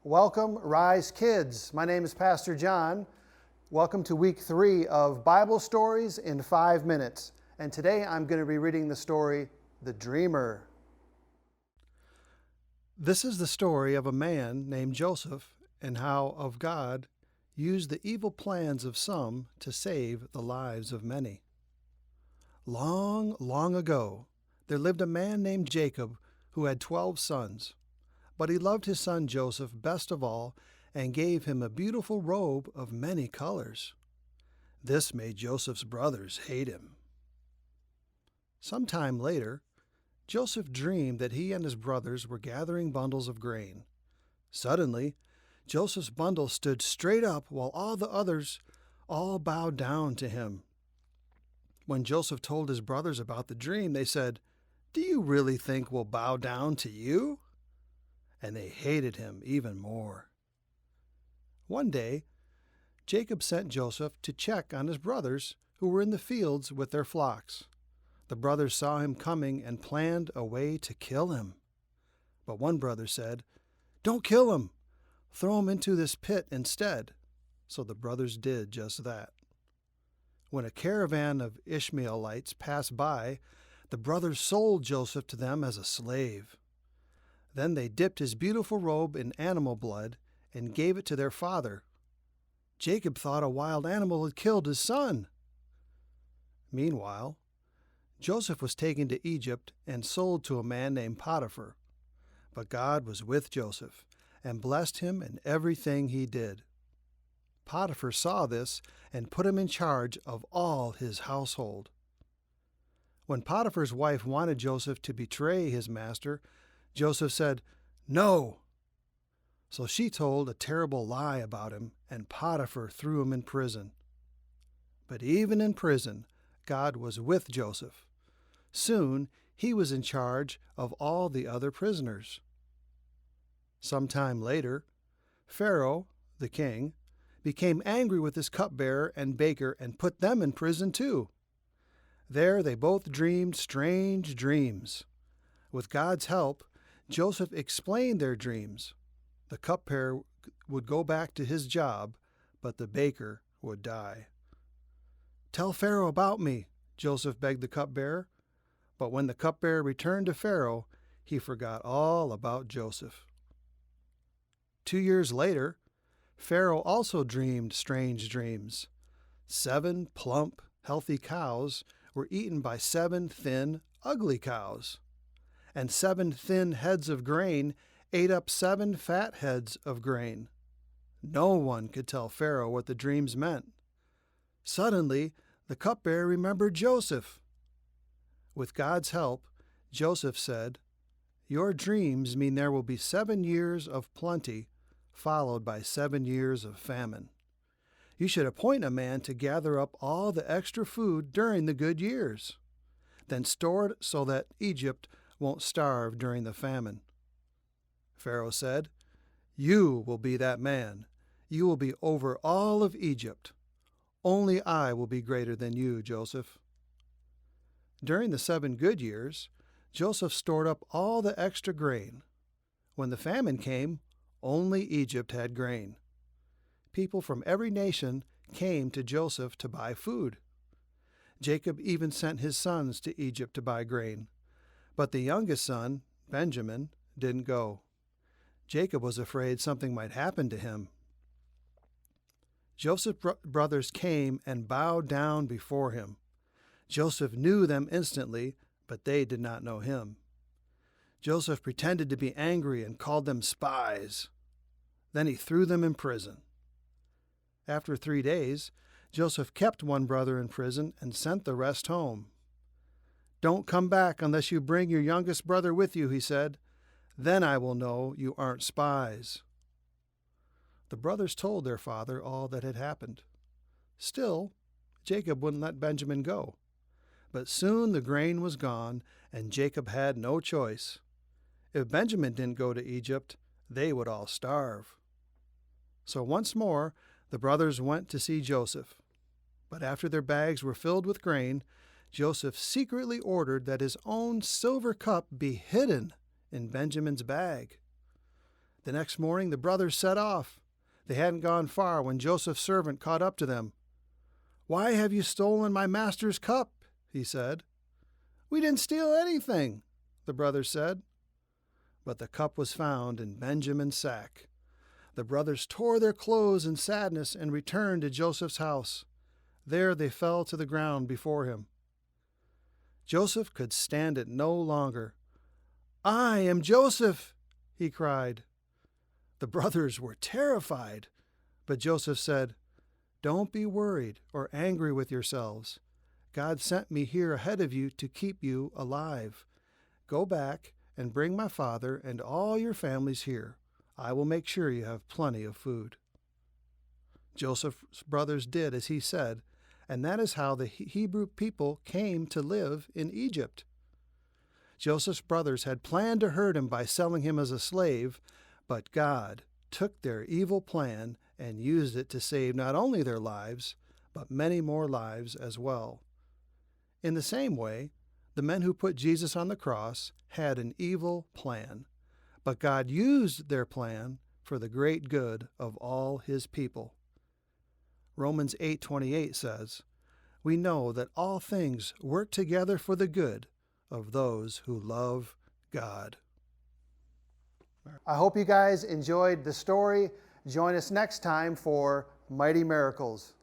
Welcome, RiseKidz. My name is Pastor John. Welcome to week 3 of Bible Stories in 5 minutes. And today I'm going to be reading the story, The Dreamer. This is the story of a man named Joseph and how of God used the evil plans of some to save the lives of many. Long, long ago, there lived a man named Jacob who had 12 sons. But he loved his son Joseph best of all and gave him a beautiful robe of many colors. This made Joseph's brothers hate him. Some time later, Joseph dreamed that he and his brothers were gathering bundles of grain. Suddenly, Joseph's bundle stood straight up while all the others all bowed down to him. When Joseph told his brothers about the dream, they said, "Do you really think we'll bow down to you?" And they hated him even more. One day, Jacob sent Joseph to check on his brothers who were in the fields with their flocks. The brothers saw him coming and planned a way to kill him. But one brother said, "Don't kill him. Throw him into this pit instead." So the brothers did just that. When a caravan of Ishmaelites passed by, the brothers sold Joseph to them as a slave. Then they dipped his beautiful robe in animal blood and gave it to their father. Jacob thought a wild animal had killed his son. Meanwhile, Joseph was taken to Egypt and sold to a man named Potiphar. But God was with Joseph and blessed him in everything he did. Potiphar saw this and put him in charge of all his household. When Potiphar's wife wanted Joseph to betray his master, Joseph said, "No." So she told a terrible lie about him, and Potiphar threw him in prison. But even in prison, God was with Joseph. Soon he was in charge of all the other prisoners. Sometime later, Pharaoh, the king, became angry with his cupbearer and baker and put them in prison too. There they both dreamed strange dreams. With God's help, Joseph explained their dreams. The cupbearer would go back to his job, but the baker would die. "Tell Pharaoh about me," Joseph begged the cupbearer. But when the cupbearer returned to Pharaoh, he forgot all about Joseph. 2 years later, Pharaoh also dreamed strange dreams. 7 plump, healthy cows were eaten by 7 thin, ugly cows. And 7 thin heads of grain ate up 7 fat heads of grain. No one could tell Pharaoh what the dreams meant. Suddenly, the cupbearer remembered Joseph. With God's help, Joseph said, "Your dreams mean there will be 7 years of plenty, followed by 7 years of famine. You should appoint a man to gather up all the extra food during the good years. Then store it so that Egypt won't starve during the famine." Pharaoh said, "You will be that man. You will be over all of Egypt. Only I will be greater than you, Joseph." During the 7 good years, Joseph stored up all the extra grain. When the famine came, only Egypt had grain. People from every nation came to Joseph to buy food. Jacob even sent his sons to Egypt to buy grain. But the youngest son, Benjamin, didn't go. Jacob was afraid something might happen to him. Joseph's brothers came and bowed down before him. Joseph knew them instantly, but they did not know him. Joseph pretended to be angry and called them spies. Then he threw them in prison. After 3 days, Joseph kept one brother in prison and sent the rest home. "Don't come back unless you bring your youngest brother with you," he said. "Then I will know you aren't spies." The brothers told their father all that had happened. Still, Jacob wouldn't let Benjamin go. But soon the grain was gone, and Jacob had no choice. If Benjamin didn't go to Egypt, they would all starve. So once more, the brothers went to see Joseph. But after their bags were filled with grain, Joseph secretly ordered that his own silver cup be hidden in Benjamin's bag. The next morning the brothers set off. They hadn't gone far when Joseph's servant caught up to them. "Why have you stolen my master's cup?" he said. "We didn't steal anything," the brothers said. But the cup was found in Benjamin's sack. The brothers tore their clothes in sadness and returned to Joseph's house. There they fell to the ground before him. Joseph could stand it no longer. "I am Joseph," he cried. The brothers were terrified, but Joseph said, "Don't be worried or angry with yourselves. God sent me here ahead of you to keep you alive. Go back and bring my father and all your families here. I will make sure you have plenty of food." Joseph's brothers did as he said, and that is how the Hebrew people came to live in Egypt. Joseph's brothers had planned to hurt him by selling him as a slave, but God took their evil plan and used it to save not only their lives, but many more lives as well. In the same way, the men who put Jesus on the cross had an evil plan, but God used their plan for the great good of all his people. Romans 8:28 says, "We know that all things work together for the good of those who love God." I hope you guys enjoyed the story. Join us next time for Mighty Miracles.